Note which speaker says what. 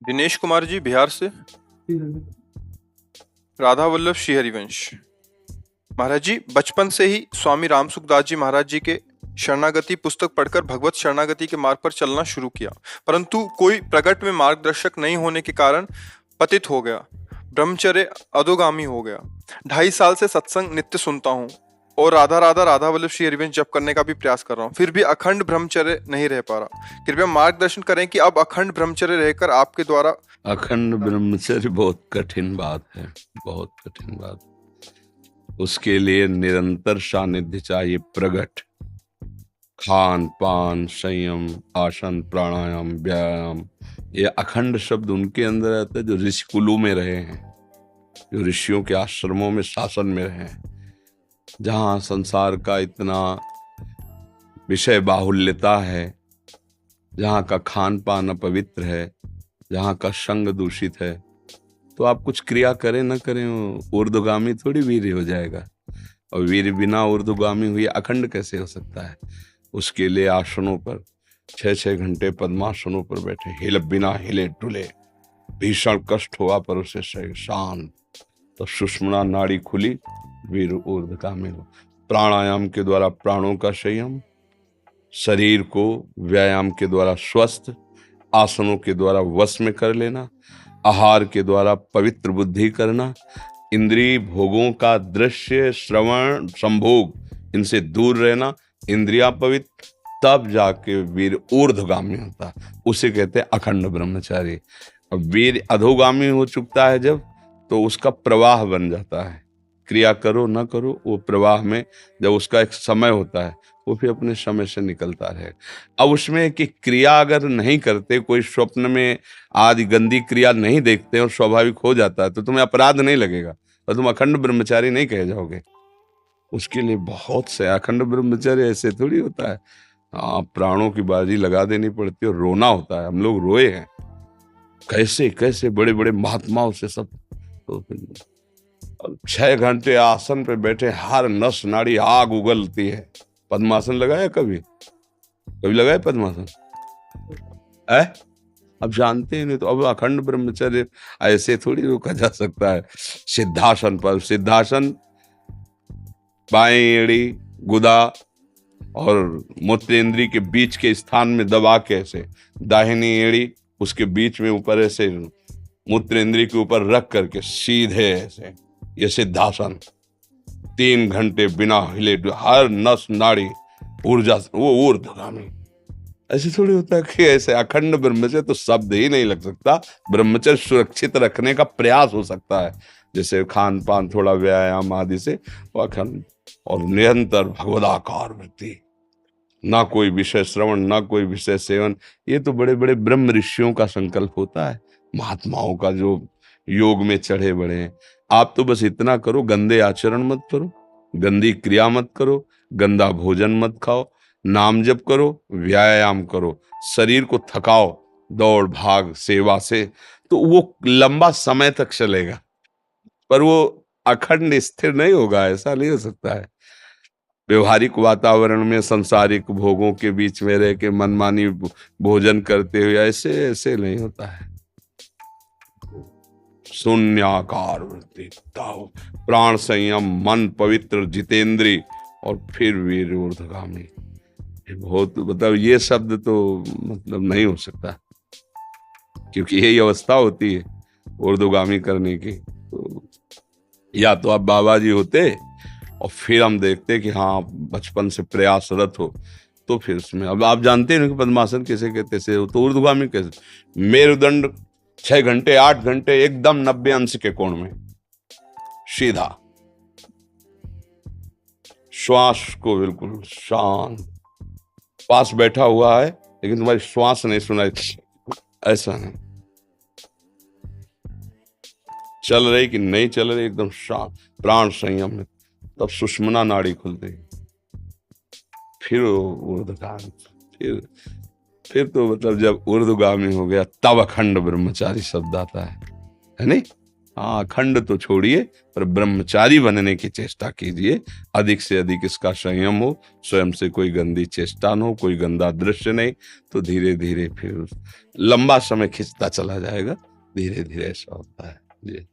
Speaker 1: दिनेश कुमार जी बिहार से।
Speaker 2: ठीक है।
Speaker 1: राधा वल्लभ श्री हरिवंश। महाराज जी, बचपन से ही स्वामी रामसुखदास जी महाराज जी के शरणागति पुस्तक पढ़कर भगवत शरणागति के मार्ग पर चलना शुरू किया, परंतु कोई प्रकट में मार्गदर्शक नहीं होने के कारण पतित हो गया, ब्रह्मचर्य अधोगामी हो गया। 2.5 साल से सत्संग नित्य सुनता हूँ और राधा राधा राधा वल्लभ श्री हरिवंश जप करने का भी प्रयास कर रहा हूँ, फिर भी अखंड ब्रह्मचर्य नहीं रह पा रहा। कृपया मार्गदर्शन करें कि अब अखंड ब्रह्मचर्य रहकर आपके द्वारा।
Speaker 3: अखंड ब्रह्मचर्य बहुत कठिन बात है, बहुत कठिन बात। उसके लिए निरंतर सानिध्य चाहिए, प्रगट खान पान संयम आसन प्राणायाम व्यायाम। ये अखंड शब्द उनके अंदर आता है जो ऋषि कुलों में रहे हैं, जो ऋषियों के आश्रमों में शासन में रहे हैं, जहाँ संसार का इतना विषय बाहुल्यता है, जहाँ का खान पान अपवित्र है, जहाँ का संग दूषित है। तो आप कुछ क्रिया करें न करें, ऊर्ध्वगामी थोड़ी वीर हो जाएगा। और वीर बिना ऊर्ध्वगामी हुए अखंड कैसे हो सकता है? उसके लिए आसनों पर 6-6 घंटे पद्मासनों पर बैठे, हिल बिना हिले डुले, भीषण कष्ट हुआ पर उसे शांत, तो सुषुम्ना नाड़ी खुली, वीर ऊर्ध्वगामी हो। प्राणायाम के द्वारा प्राणों का संयम, शरीर को व्यायाम के द्वारा स्वस्थ, आसनों के द्वारा वश में कर लेना, आहार के द्वारा पवित्र बुद्धि करना, इंद्रिय भोगों का दृश्य श्रवण संभोग इनसे दूर रहना, इंद्रिया पवित्र, तब जाके वीर ऊर्ध्वगामी होता। उसे कहते हैं अखंड ब्रह्मचारी। अब वीर अधोगामी हो चुकता है जब, तो उसका प्रवाह बन जाता है। क्रिया करो ना करो, वो प्रवाह में जब उसका एक समय होता है, वो फिर अपने समय से निकलता रहेगा। अब उसमें कि क्रिया अगर नहीं करते, कोई स्वप्न में आदि गंदी क्रिया नहीं देखते और स्वाभाविक हो जाता है, तो तुम्हें अपराध नहीं लगेगा और तुम अखंड ब्रह्मचारी नहीं कहे जाओगे। उसके लिए बहुत से अखंड ब्रह्मचर्य ऐसे थोड़ी होता है। प्राणों की बाजी लगा देनी पड़ती है और रोना होता है। हम लोग रोए हैं, कैसे कैसे बड़े बड़े महात्माओं से सब। तो 6 घंटे आसन पे बैठे, हर नस नाड़ी आग उगलती है। पद्मासन लगाया कभी? कभी लगाया पद्मासन? अब जानते हैं नहीं, तो अब अखंड ब्रह्मचर्य ऐसे थोड़ी रोका जा सकता है। सिद्धासन पर, सिद्धासन बाएं एड़ी गुदा और मूत्रेंद्री के बीच के स्थान में दबा के ऐसे, दाहिनी एड़ी उसके बीच में ऊपर ऐसे मूत्रेंद्री के ऊपर रख करके सीधे ऐसे, ये सिद्धासन। 3 घंटे बिना हिले, हर नस नाड़ी ऊर्जा, वो ऊर्ध्वगामी। ऐसे थोड़ी होता है कि ऐसे अखंड ब्रह्मचर्य तो शब्द ही नहीं लग सकता। ब्रह्मचर्य सुरक्षित रखने का प्रयास हो सकता है, जैसे खान पान, थोड़ा व्यायाम आदि से अखंड और निरंतर भगवदाकार वृत्ति, ना कोई विषय श्रवण, ना कोई विषय सेवन। ये तो बड़े बड़े ब्रह्म ऋषियों का संकल्प होता है, महात्माओं का जो योग में चढ़े बड़े हैं। आप तो बस इतना करो, गंदे आचरण मत करो, गंदी क्रिया मत करो, गंदा भोजन मत खाओ, नाम जप करो, व्यायाम करो, शरीर को थकाओ दौड़ भाग सेवा से, तो वो लंबा समय तक चलेगा। पर वो अखंड स्थिर नहीं होगा, ऐसा नहीं हो सकता है। व्यवहारिक वातावरण में सांसारिक भोगों के बीच में रह के मनमानी भोजन करते हुए ऐसे ऐसे नहीं होता है। शून्याकार वृत्ति, प्राण संयम, मन पवित्र, जितेंद्री और फिर वीर ऊर्ध्वगामी। बहुत मतलब ये शब्द तो मतलब नहीं हो सकता, क्योंकि यही अवस्था होती है ऊर्ध्वगामी करने की। तो या तो आप बाबा जी होते और फिर हम देखते कि हाँ बचपन से प्रयासरत हो, तो फिर उसमें। अब आप जानते हैं कि पद्मासन कैसे कहते से, तो ऊर्ध्वगामी कैसे? मेरुदंड 6 घंटे 8 घंटे एकदम 90 अंश के कोण में सीधा, श्वास को बिल्कुल शांत, पास बैठा हुआ है लेकिन तुम्हारी श्वास नहीं सुनाई, ऐसा नहीं, चल रही कि नहीं चल रही, एकदम शांत, प्राण संयम में। तब सुषुम्ना नाड़ी खुलती, फिर ऊर्ध्वगामी, फिर तो मतलब जब ऊर्ध्वगामी हो गया तब अखंड ब्रह्मचारी शब्द आता है नहीं? हाँ, अखंड तो छोड़िए, पर ब्रह्मचारी बनने की चेष्टा कीजिए। अधिक से अधिक इसका संयम हो, स्वयं से कोई गंदी चेष्टा न हो, कोई गंदा दृश्य नहीं, तो धीरे धीरे फिर लंबा समय खिंचता चला जाएगा। धीरे धीरे ऐसा होता है जी।